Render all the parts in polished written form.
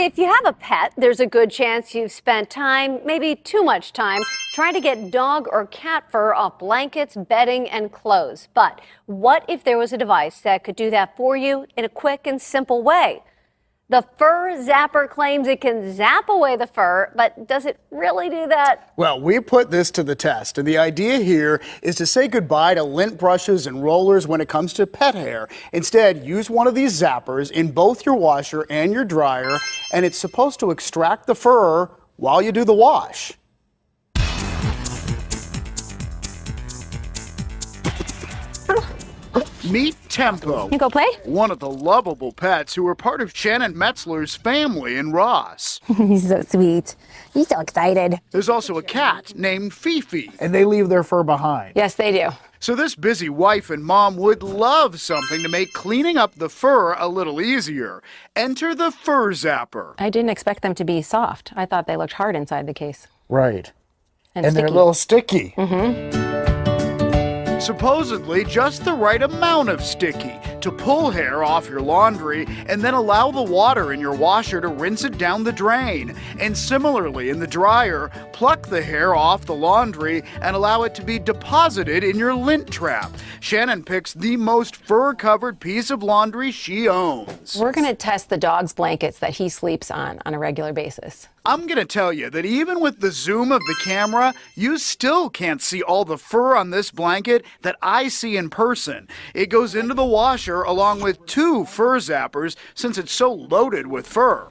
If you have a pet, there's a good chance you've spent time, maybe too much time, trying to get dog or cat fur off blankets, bedding, and clothes. But what if there was a device that could do that for you in a quick and simple way? The FurZapper claims it can zap away the fur, but does it really do that? Well, we put this to the test, and the idea here is to say goodbye to lint brushes and rollers when it comes to pet hair. Instead, use one of these zappers in both your washer and your dryer, and it's supposed to extract the fur while you do the wash. Meet Tempo. You go play? One of the lovable pets who are part of Shannon Metzler's family in Ross. He's so sweet. He's so excited. There's also a cat named Fifi. And they leave their fur behind. Yes, they do. So this busy wife and mom would love something to make cleaning up the fur a little easier. Enter the FurZapper. I didn't expect them to be soft. I thought they looked hard inside the case. Right. And They're sticky. a little sticky. Supposedly just the right amount of sticky to pull hair off your laundry and then allow the water in your washer to rinse it down the drain. And similarly in the dryer, pluck the hair off the laundry and allow it to be deposited in your lint trap. Shannon picks the most fur-covered piece of laundry she owns. We're going to test the dog's blankets that he sleeps on a regular basis. I'm gonna tell you that even with the zoom of the camera, you still can't see all the fur on this blanket that I see in person. It goes into the washer along with 2 FurZappers since it's so loaded with fur.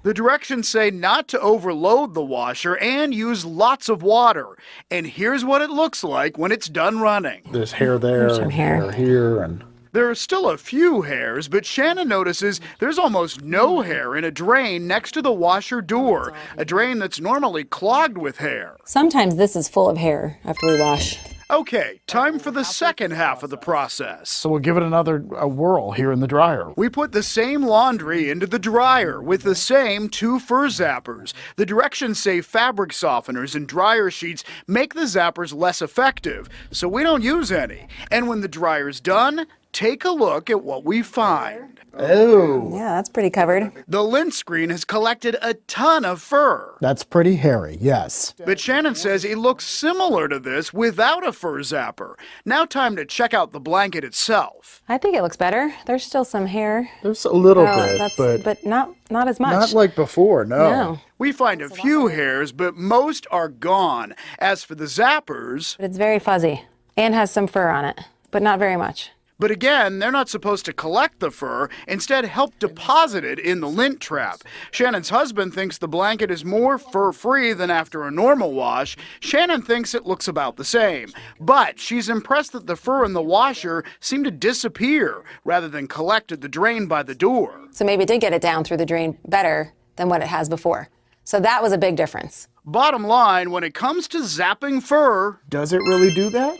The directions say not to overload the washer and use lots of water. And here's what it looks like when it's done running. There's hair there, There's some and hair. here, and There are still a few hairs, but Shannon notices there's almost no hair in a drain next to the washer door, a drain that's normally clogged with hair. Sometimes this is full of hair after we wash. Okay, time for the second half of the process. so we'll give it a whirl here in the dryer. We put the same laundry into the dryer with the same 2 FurZappers. The directions say fabric softeners and dryer sheets make the zappers less effective, so we don't use any. And when the dryer's done, take a look at what we find. Oh, Yeah, that's pretty covered. The lint screen has collected a ton of fur. that's pretty hairy, yes. But Shannon says it looks similar to this without a FurZapper. Now time to check out the blanket itself. I think it looks better. There's still some hair. There's a little Oh, but not as much. not like before, no. No, We find a few hairs, but most are gone. As for the zappers, but it's very fuzzy and has some fur on it, but not very much. but again, they're not supposed to collect the fur, instead help deposit it in the lint trap. Shannon's husband thinks the blanket is more fur-free than after a normal wash. Shannon thinks it looks about the same, but she's impressed that the fur in the washer seemed to disappear rather than collect at the drain by the door. So maybe it did get it down through the drain better than what it has before. So that was a big difference. Bottom line, when it comes to zapping fur, Does it really do that?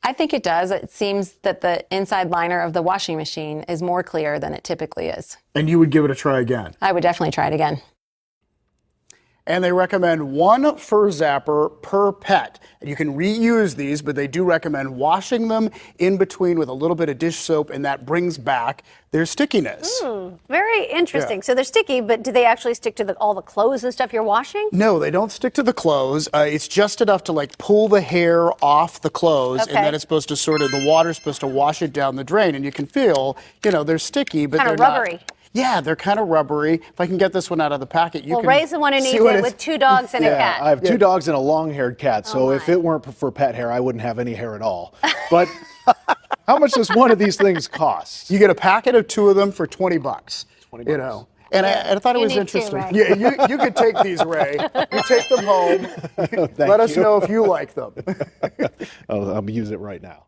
I think it does. It seems that the inside liner of the washing machine is more clear than it typically is. And you would give it a try again. I would definitely try it again. and they recommend 1 FurZapper per pet. And you can reuse these, but they do recommend washing them in between with a little bit of dish soap, and that brings back their stickiness. Very interesting. Yeah. So they're sticky, but do they actually stick to all the clothes and stuff you're washing? No, they don't stick to the clothes. It's just enough to like pull the hair off the clothes, Okay. and then it's supposed to the water's supposed to wash it down the drain, and you can feel, they're sticky, but Kind they're of not. rubbery. Yeah, they're kind of rubbery. If I can get this one out of the packet, you Well, can Ray's the one who see needs what it it's- with 2 dogs and a cat. I have 2 dogs and a long-haired cat, so if my. it weren't for pet hair, I wouldn't have any hair at all. But how much does one of these things cost? You get a packet of 2 of them for $20. You know. And I thought it You was need 2, interesting. Ray. Yeah, you could take these, Ray. You take them home. Let us know if you like them. I'll use it right now.